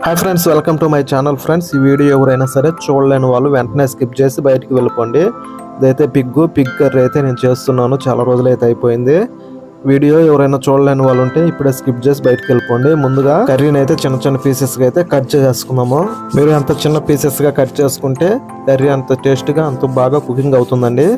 Hi friends, welcome to my channel. Friends, ఈ video ఎవరైనా సరే చూడలేని వాళ్ళు వెంటనే స్కిప్ చేసి బయటికి వెళ్ళిపోండి. ఇదైతే పిగ్ కర్రీ అయితే నేను చేస్తున్నాను. చాలా రోజులైతే అయిపోయింది. వీడియో ఎవరైనా చూడలేని వాళ్ళు ఉంటే ఇప్పుడే స్కిప్ చేసి బయటకు వెళ్ళిపోండి. ముందుగా కర్రీని అయితే చిన్న చిన్న పీసెస్గా అయితే కట్ చేసుకున్నాము. మీరు అంత చిన్న పీసెస్గా కట్ చేసుకుంటే కర్రీ అంత టేస్ట్గా అంత బాగా కుకింగ్ అవుతుందండి.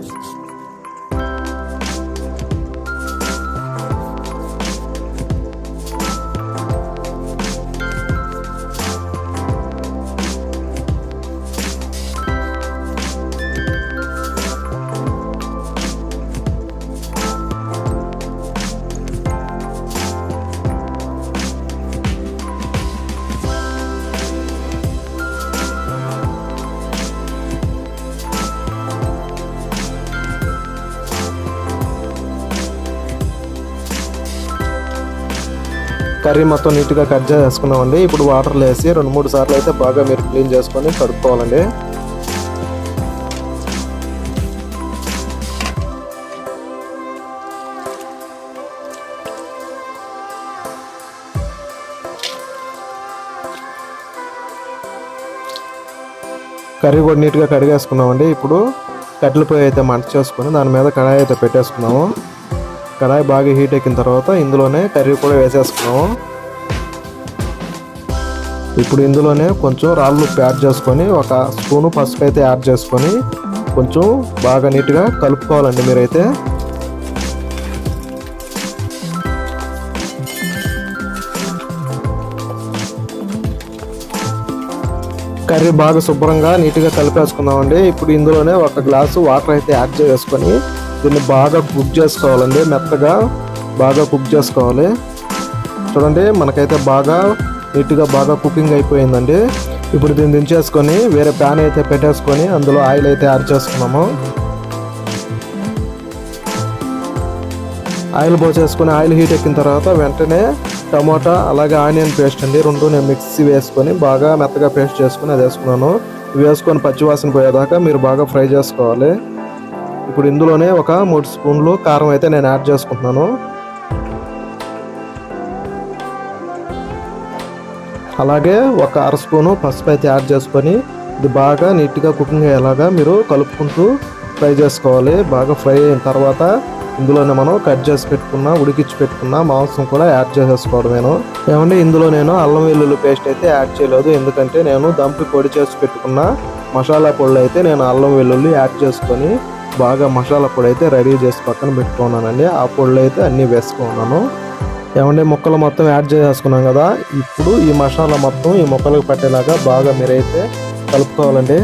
కర్రీ మొత్తం నీట్గా కట్ చేసుకున్నామండి. ఇప్పుడు వాటర్లో వేసి 2-3 సార్లు అయితే బాగా మీరు క్లీన్ చేసుకొని కడుక్కోవాలండి. కర్రీ కూడా నీట్గా కడిగేసుకున్నామండి. ఇప్పుడు కట్టెల పొయ్యి అయితే మంట చేసుకొని దాని మీద కడాయి అయితే పెట్టేసుకున్నాము. కడాయి బాగా హీట్ ఎక్కిన తర్వాత ఇందులోనే కర్రీ కూడా వేసేసుకున్నాము. ఇప్పుడు ఇందులోనే కొంచెం రాళ్ళు ఉప్పు యాడ్ చేసుకొని 1 స్పూను పసుపు అయితే యాడ్ చేసుకొని కొంచెం బాగా నీట్గా కలుపుకోవాలండి. మీరైతే కర్రీ బాగా శుభ్రంగా నీట్గా కలిపేసుకుందామండి. ఇప్పుడు ఇందులోనే 1 గ్లాసు వాటర్ అయితే యాడ్ చేసుకొని దీన్ని బాగా కుక్ చేసుకోవాలండి. మెత్తగా బాగా కుక్ చేసుకోవాలి. చూడండి, మనకైతే బాగా నీట్గా బాగా కుకింగ్ అయిపోయిందండి. ఇప్పుడు దీన్ని దించేసుకొని వేరే ప్యాన్ అయితే పెట్టేసుకొని అందులో ఆయిల్ అయితే యాడ్ చేసుకున్నాము. ఆయిల్ పోసేసుకొని ఆయిల్ హీట్ ఎక్కిన తర్వాత వెంటనే టమోటా అలాగే ఆనియన్ పేస్ట్ అండి 2 నేను మిక్సీ వేసుకొని బాగా మెత్తగా పేస్ట్ చేసుకొని అది వేసుకున్నాను. వేసుకొని పచ్చివాసన పోయేదాకా మీరు బాగా ఫ్రై చేసుకోవాలి. ఇప్పుడు ఇందులోనే 3 స్పూన్లు కారం అయితే నేను యాడ్ చేసుకుంటున్నాను. అలాగే 1/2 స్పూను పసుపు అయితే యాడ్ చేసుకొని ఇది బాగా నీట్గా కుకింగ్ అయ్యేలాగా మీరు కలుపుకుంటూ ఫ్రై చేసుకోవాలి. బాగా ఫ్రై అయిన తర్వాత ఇందులోనే మనం కట్ చేసి పెట్టుకున్న ఉడికించి పెట్టుకున్న మాంసం కూడా యాడ్ చేసేసుకోవడమేను. ఏమంటే ఇందులో నేను అల్లం వెల్లుల్లి పేస్ట్ అయితే యాడ్ చేయలేదు. ఎందుకంటే నేను దంపి పొడి చేసి పెట్టుకున్న మసాలా పొడి అయితే నేను అల్లం వెల్లుల్లి యాడ్ చేసుకొని బాగా మసాలా పొడి అయితే రెడీ చేసి పక్కన పెట్టుకున్నానండి. ఆ పొడులు అయితే అన్నీ వేసుకున్నాను. ఏమంటే ముక్కలు మొత్తం యాడ్ చేసుకున్నాం కదా. ఇప్పుడు ఈ మసాలా మొత్తం ఈ ముక్కలకు పట్టేలాగా బాగా మీరైతే కలుపుకోవాలండి.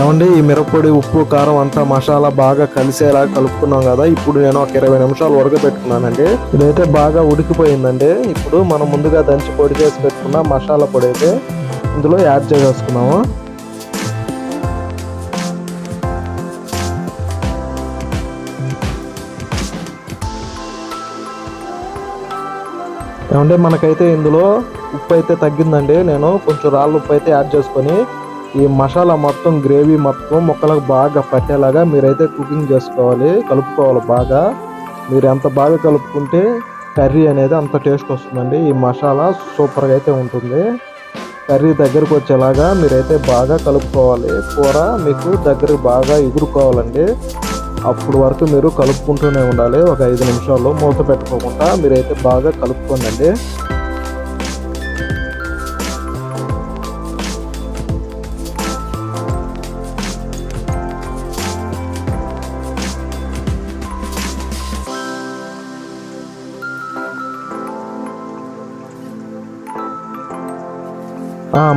ఏమండి ఈ మిరప్పొడి ఉప్పు కారం అంతా మసాలా బాగా కలిసేలా కలుపుకున్నాం కదా. ఇప్పుడు నేను ఒక 20 నిమిషాలు ఉడకబెట్టుకున్నానండి. ఇదైతే బాగా ఉడికిపోయిందండి. ఇప్పుడు మనం ముందుగా దంచి పొడి చేసి పెట్టుకున్న మసాలా పొడి అయితే ఇందులో యాడ్ చేసేసుకున్నాము. ఏమంటే మనకైతే ఇందులో ఉప్పు అయితే తగ్గిందండి. నేను కొంచెం రాళ్ళ ఉప్పు అయితే యాడ్ చేసుకొని ఈ మసాలా మొత్తం గ్రేవీ మొత్తం ముక్కలకు బాగా పట్టేలాగా మీరైతే కుకింగ్ చేసుకోవాలి, కలుపుకోవాలి బాగా. మీరు ఎంత బాగా కలుపుకుంటే కర్రీ అనేది అంత టేస్ట్ వస్తుందండి. ఈ మసాలా సూపర్గా అయితే ఉంటుంది. కర్రీ దగ్గరకు వచ్చేలాగా మీరైతే బాగా కలుపుకోవాలి. కూర మీకు దగ్గరకు బాగా ఎగురుకోవాలండి. అప్పుడు వరకు మీరు కలుపుకుంటూనే ఉండాలి. ఒక 5 నిమిషాల్లో మూత పెట్టుకోకుండా మీరైతే బాగా కలుపుకోండి.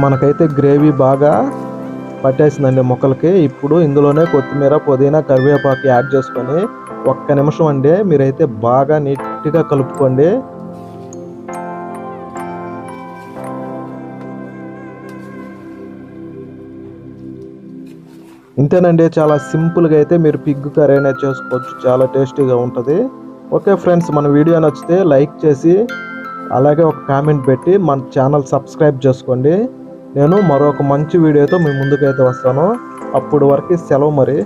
మనకైతే గ్రేవీ బాగా పట్టేసిందండి ముక్కలకి. ఇప్పుడు ఇందులోనే కొత్తిమీర, పుదీనా, కరివేపాకు యాడ్ చేసుకొని 1 నిమిషం అండి మీరైతే బాగా నీట్గా కలుపుకోండి. ఇంతేనండి, చాలా సింపుల్గా అయితే మీరు పిగ్ కర్రీ అనేది చేసుకోవచ్చు. చాలా టేస్టీగా ఉంటుంది. ఓకే ఫ్రెండ్స్, మన వీడియో నచ్చితే లైక్ చేసి అలాగే ఒక కామెంట్ పెట్టి మన ఛానల్ సబ్స్క్రైబ్ చేసుకోండి. నేను మరొక మంచి వీడియోతో మీ ముందుకైతే వస్తాను. అప్పుడు వరకు సెలవు మరి.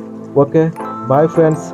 Okay, bye friends.